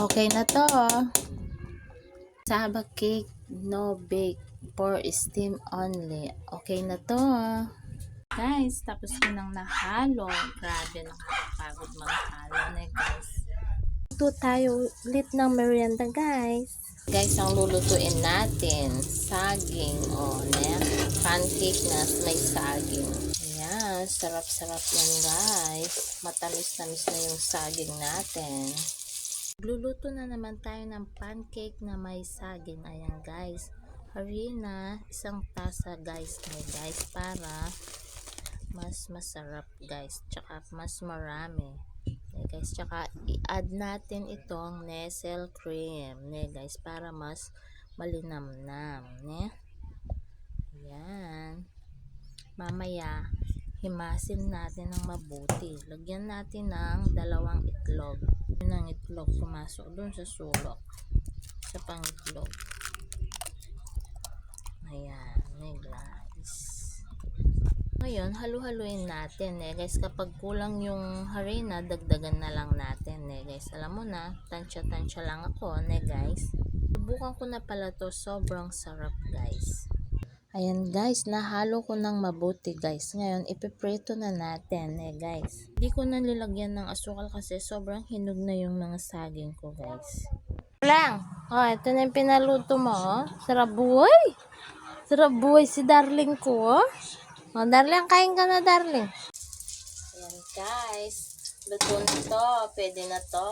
Okay na to. Saba cake, no bake, for steam only. Okay na to. Guys, tapos ko nang nahalo. Grabe, nakakapagod maghalo na guys. Ito tayo ulit ng merienda guys. Guys, ang lulutuin natin, saging. Pancake na may saging. Ayan, sarap-sarap yan guys. Matamis-tamis na yung saging natin. Luluto na naman tayo ng pancake na may saging. Ayan guys, harina, 1 tasa guys, para mas masarap guys, tsaka mas marami. Guys, tsaka i-add natin itong Nestle cream, guys, para mas malinamnam, Ayan. Mamaya, himasin natin ng mabuti. Lagyan natin ng 2 itlog. Yun ang itlog pumasok dun sa sulok. Sa pangitlog. Ayan, guys. Ngayon, halu-haluin natin, guys. Kapag kulang yung harina, dagdagan na lang natin, guys. Alam mo na, tansya-tansya lang ako, guys. Subukan ko na pala to, sobrang sarap, guys. Ayan, guys, nahalo ko ng mabuti, guys. Ngayon, ipiprito na natin, guys. Hindi ko na nilagyan ng asukal kasi sobrang hinog na yung mga saging ko, guys. Lang! Ito na yung pinaluto mo, Sarap buhay! Sarap buhay si darling ko, darling, kain ka na, darling. Ayan, guys. Luto na to. Pwede na to.